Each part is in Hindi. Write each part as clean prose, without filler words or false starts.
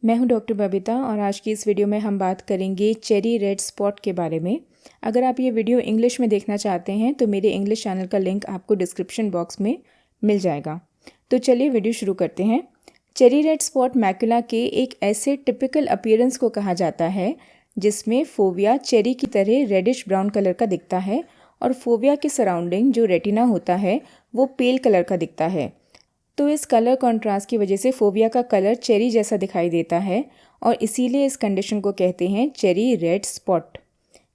मैं हूं डॉक्टर बबीता और आज की इस वीडियो में हम बात करेंगे चेरी रेड स्पॉट के बारे में। अगर आप ये वीडियो इंग्लिश में देखना चाहते हैं तो मेरे इंग्लिश चैनल का लिंक आपको डिस्क्रिप्शन बॉक्स में मिल जाएगा। तो चलिए वीडियो शुरू करते हैं। चेरी रेड स्पॉट मैकुला के एक ऐसे टिपिकल अपीयरेंस को कहा जाता है जिसमें फोविया चेरी की तरह रेडिश ब्राउन कलर का दिखता है और फोविया के सराउंडिंग जो रेटिना होता है वो पेल कलर का दिखता है। तो इस कलर कॉन्ट्रास्ट की वजह से फोविया का कलर चेरी जैसा दिखाई देता है और इसीलिए इस कंडीशन को कहते हैं चेरी रेड स्पॉट।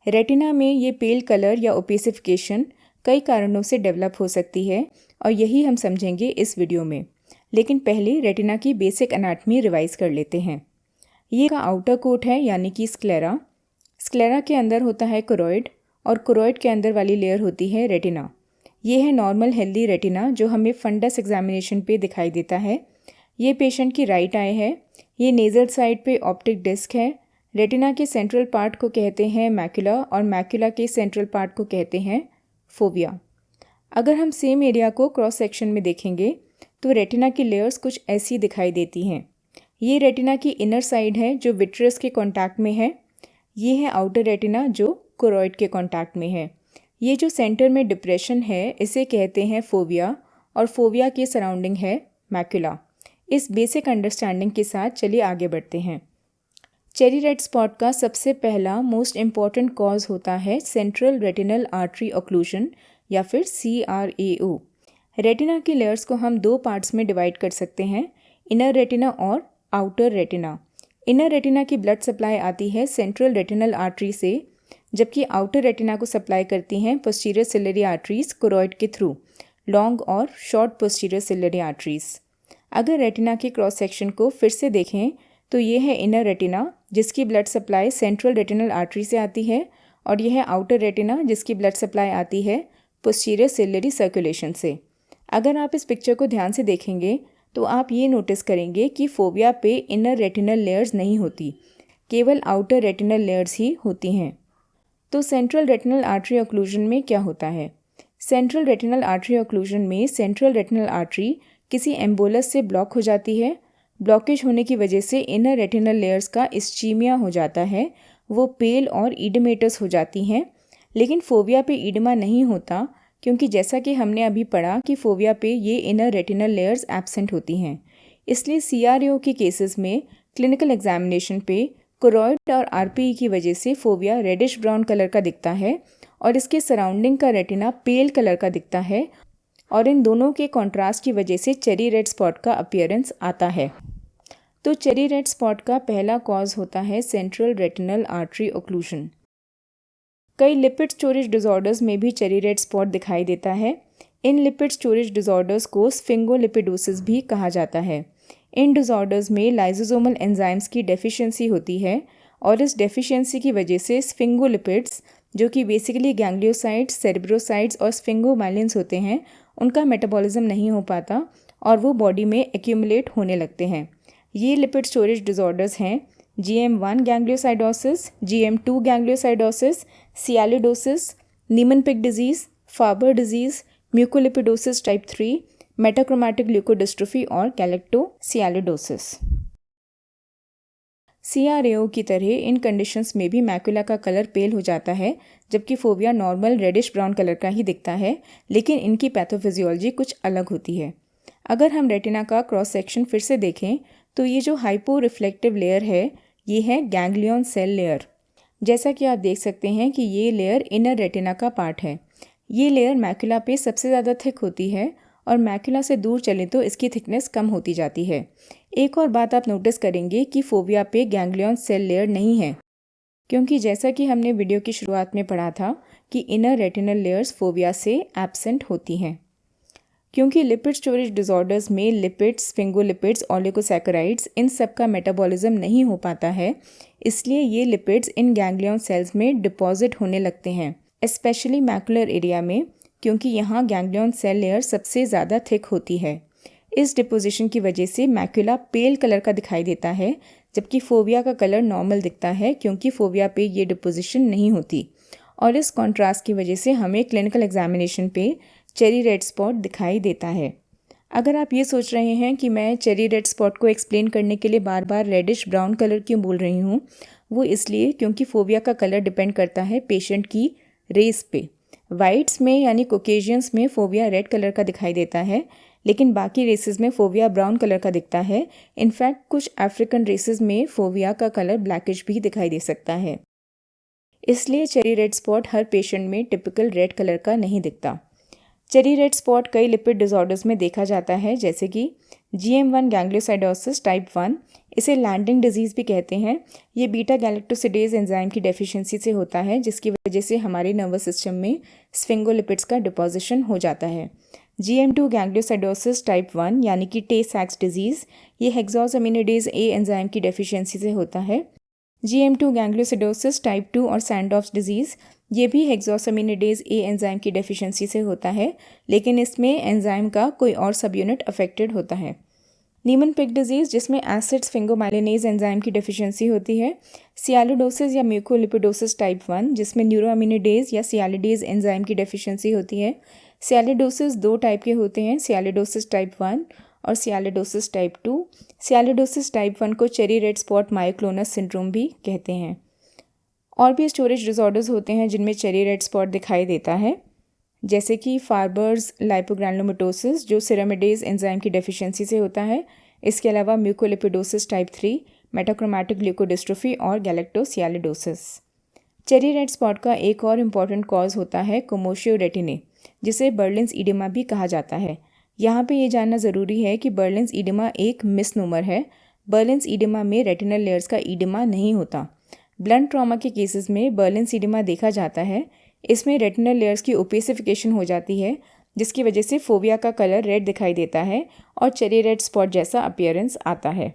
रेटिना में ये पेल कलर या ओपेसिफिकेशन कई कारणों से डेवलप हो सकती है और यही हम समझेंगे इस वीडियो में। लेकिन पहले रेटिना की बेसिक एनाटमी रिवाइज कर लेते हैं। ये का आउटर कोट है यानी कि स्क्लेरा। स्क्लेरा के अंदर होता है कोरोइड और कोरोइड के अंदर वाली लेयर होती है रेटिना। ये है नॉर्मल हेल्दी रेटिना जो हमें फंडस एग्जामिनेशन पे दिखाई देता है। ये पेशेंट की राइट आई है। ये नेज़ल साइड पे ऑप्टिक डिस्क है। रेटिना के सेंट्रल पार्ट को कहते हैं मैकुला और मैकुला के सेंट्रल पार्ट को कहते हैं फोविया। अगर हम सेम एरिया को क्रॉस सेक्शन में देखेंगे तो रेटिना की लेयर्स कुछ ऐसी दिखाई देती हैं। ये रेटिना की इनर साइड है जो विट्रियस के कॉन्टैक्ट में है। ये है आउटर रेटिना जो कोरोइड के कॉन्टैक्ट में है। ये जो सेंटर में डिप्रेशन है इसे कहते हैं फोविया और फोविया के सराउंडिंग है मैकुला। इस बेसिक अंडरस्टैंडिंग के साथ चलिए आगे बढ़ते हैं। चेरी रेड स्पॉट का सबसे पहला मोस्ट इम्पॉर्टेंट कॉज होता है सेंट्रल रेटिनल आर्टरी ऑक्लूजन या फिर CRAO। रेटिना की लेयर्स को हम दो पार्ट्स में डिवाइड कर सकते हैं, इनर रेटिना और आउटर रेटिना। इनर रेटिना की ब्लड सप्लाई आती है सेंट्रल रेटिनल आर्टरी से, जबकि आउटर रेटिना को सप्लाई करती हैं पोस्टीरियर सिलियरी आर्टरीज कोरोइड के थ्रू, लॉन्ग और शॉर्ट पोस्टीरियर सिलियरी आर्टरीज। अगर रेटिना के क्रॉस सेक्शन को फिर से देखें तो ये है इनर रेटिना जिसकी blood supply central retinal artery से आती है और यह है आउटर रेटिना जिसकी ब्लड सप्लाई आती है पोस्टीरियर सिलियरी सर्कुलेशन से। अगर आप इस पिक्चर को ध्यान से देखेंगे तो आप ये नोटिस करेंगे कि फोविया पे इनर रेटिनल लेयर्स नहीं होती, केवल आउटर रेटिनल लेयर्स ही होती हैं। तो सेंट्रल रेटिनल आर्टरी ऑक्लूजन में क्या होता है? सेंट्रल रेटिनल आर्टरी ऑक्लूजन में सेंट्रल रेटिनल आर्टरी किसी एम्बोलस से ब्लॉक हो जाती है। ब्लॉकेज होने की वजह से इनर रेटिनल लेयर्स का इस्चीमिया हो जाता है, वो पेल और ईडमेटस हो जाती हैं। लेकिन फोविया पे ईडमा नहीं होता क्योंकि जैसा कि हमने अभी पढ़ा कि फोविया पे ये इनर रेटिनल लेयर्स एब्सेंट होती हैं। इसलिए CRAO के केसेस में क्लिनिकल एग्जामिनेशन पे कोरोइड और RPE की वजह से फोविया रेडिश ब्राउन कलर का दिखता है और इसके सराउंडिंग का रेटिना पेल कलर का दिखता है और इन दोनों के कॉन्ट्रास्ट की वजह से चेरी रेड स्पॉट का अपीयरेंस आता है। तो चेरी रेड स्पॉट का पहला कॉज होता है सेंट्रल रेटिनल आर्टरी ऑक्लूजन। कई लिपिड स्टोरेज डिसऑर्डर्स में भी चेरी रेड स्पॉट दिखाई देता है। इन लिपिड स्टोरेज डिसऑर्डर्स को स्फिंगोलिपिडोसिस भी कहा जाता है। इन डिसऑर्डर्स में लाइसोसोमल एंजाइम्स की डेफिशिएंसी होती है और इस डेफिशिएंसी की वजह से स्फिंगोलिपिड्स जो कि बेसिकली गैंग्लियोसाइड्स, सेरेब्रोसाइड्स और स्फिंगोमाइलिन्स होते हैं, उनका मेटाबॉलिज्म नहीं हो पाता और वो बॉडी में एक्यूमुलेट होने लगते हैं। ये लिपिड स्टोरेज डिसऑर्डर्स हैं GM1 gangliosidosis, GM2 gangliosidosis, sialidosis, Niemann Pick disease, Farber disease, mucolipidosis type 3, metachromatic leukodystrophy और गैलेक्टोसियालिडोसिस। CRAO की तरह इन कंडीशंस में भी मैकुला का कलर पेल हो जाता है, जबकि fovea normal reddish brown colour का ही दिखता है, लेकिन इनकी पैथोफिजियोलॉजी कुछ अलग होती है। अगर हम रेटिना का क्रॉस सेक्शन फिर से देखें तो ये जो हाइपो रिफ्लेक्टिव लेयर है ये है गैंग्लियन सेल लेयर। जैसा कि आप देख सकते हैं कि ये लेयर इनर रेटिना का पार्ट है। ये लेयर मैकुला पे सबसे ज़्यादा थिक होती है और मैकुला से दूर चलें तो इसकी थिकनेस कम होती जाती है। एक और बात आप नोटिस करेंगे कि फोविया पे गैंग्लियन सेल लेयर नहीं है, क्योंकि जैसा कि हमने वीडियो की शुरुआत में पढ़ा था कि इनर रेटिनल लेयर्स फोविया से एब्सेंट होती हैं। क्योंकि लिपिड स्टोरेज डिसऑर्डर्स में लिपिड्स, स्फिंगोलिपिड्स, ओलिगोसैकेराइड्स इन सब का मेटाबॉलिज्म नहीं हो पाता है, इसलिए ये लिपिड्स इन गैंग्लियन सेल्स में डिपॉजिट होने लगते हैं, स्पेशली मैकुलर एरिया में, क्योंकि यहाँ गैंग्लियन सेल लेयर सबसे ज़्यादा थिक होती है। इस डिपोजिशन की वजह से मैकुला पेल कलर का दिखाई देता है, जबकि फोविया का कलर नॉर्मल दिखता है क्योंकि फोविया पे ये डिपोजिशन नहीं होती। और इस कॉन्ट्रास्ट की वजह से हमें क्लिनिकल एग्जामिनेशन पे चेरी रेड स्पॉट दिखाई देता है। अगर आप ये सोच रहे हैं कि मैं चेरी रेड स्पॉट को एक्सप्लेन करने के लिए बार बार रेडिश ब्राउन कलर क्यों बोल रही हूँ, वो इसलिए क्योंकि फोबिया का कलर डिपेंड करता है पेशेंट की रेस पे। वाइट्स में यानी कोकेशियंस में फोबिया रेड कलर का दिखाई देता है, लेकिन बाकी रेसेस में फोबिया ब्राउन कलर का दिखता है। इनफैक्ट कुछ अफ्रीकन रेसेस में फोबिया का कलर ब्लैकिश भी दिखाई दे सकता है। इसलिए चेरी रेड स्पॉट हर पेशेंट में टिपिकल रेड कलर का नहीं दिखता। चेरी रेड स्पॉट कई लिपिड डिसऑर्डर्स में देखा जाता है, जैसे कि GM1 गैंग्लियोसाइडोसिस टाइप 1, इसे लैंडिंग डिजीज़ भी कहते हैं। ये बीटा गैलेक्टोसिडेज एंजाइम की डेफिशिएंसी से होता है, जिसकी वजह से हमारे नर्वस सिस्टम में स्फिंगोलिपिड्स का डिपोजिशन हो जाता है। GM2 गैंग्लियोसाइडोसिस टाइप 1 यानी कि टे-सैक्स डिजीज़, ये हेक्सोसामिनिडेज ए एंजाइम की डेफिशिएंसी से होता है। GM2 गैंग्लियोसिडोसिस टाइप 2 और सैंडोव्स डिजीज़, ये भी हेक्सोसामिनिडेज ए एंजाइम की डेफिशिएंसी से होता है, लेकिन इसमें एंजाइम का कोई और सब यूनिट अफेक्टेड होता है। नीमन-पिग डिजीज़, जिसमें एसिड स्फिंगोमाइलिनेज एंजाइम की डेफिशिएंसी होती है। सियालिडोसिस या म्यूकोलिपिडोसिस टाइप 1, जिसमें न्यूरोअमिनिडेज या सियालिडेज एंजाइम की डेफिशिएंसी होती है। सियालिडोसिस 2 टाइप के होते हैं, सियालिडोसिस टाइप 1 और सियालिडोसिस टाइप 2। सियालिडोसिस टाइप 1 को cherry red spot myoclonus syndrome भी कहते हैं। और भी स्टोरेज डिसऑर्डर्स होते हैं जिनमें चेरी रेड स्पॉट दिखाई देता है, जैसे कि फार्बर्स लाइपोग्रैनुलोमेटोसिस, जो सिरामिडेज एंजाइम की डेफिशिएंसी से होता है। इसके अलावा म्यूकोलिपिडोसिस टाइप 3, मेटाक्रोमैटिक ल्यूकोडिस्ट्रोफी और गैलेक्टोसियालिडोसिस। चेरी रेड स्पॉट का एक और इम्पॉर्टेंट कॉज होता है कोमोशियो रेटिने, जिसे बर्लिन्स ईडिमा भी कहा जाता है। यहाँ पे ये जानना ज़रूरी है कि बर्लिन्स ईडिमा एक मिसनोमर है। बर्लिन्स ईडिमा में रेटिनल लेयर्स का ईडिमा नहीं होता। ब्लंट ट्रॉमा के केसेस में बर्लिन्स ईडिमा देखा जाता है। इसमें रेटिनल लेयर्स की ओपेसिफिकेशन हो जाती है, जिसकी वजह से फोबिया का कलर रेड दिखाई देता है और चेरी रेड स्पॉट जैसा अपीयरेंस आता है।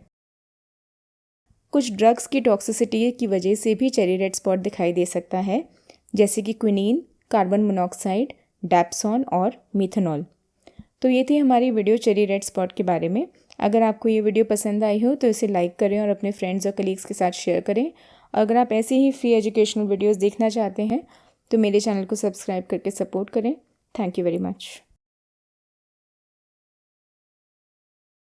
कुछ ड्रग्स की टॉक्सिसिटी की वजह से भी चेरी रेड स्पॉट दिखाई दे सकता है, जैसे कि क्विनीन, कार्बन मोनोऑक्साइड, डैप्सोन और मीथेनॉल। तो ये थी हमारी वीडियो चेरी रेड स्पॉट के बारे में। अगर आपको ये वीडियो पसंद आई हो तो इसे लाइक करें और अपने फ्रेंड्स और कलीग्स के साथ शेयर करें। और अगर आप ऐसे ही फ्री एजुकेशनल वीडियोस देखना चाहते हैं तो मेरे चैनल को सब्सक्राइब करके सपोर्ट करें। Thank you very much.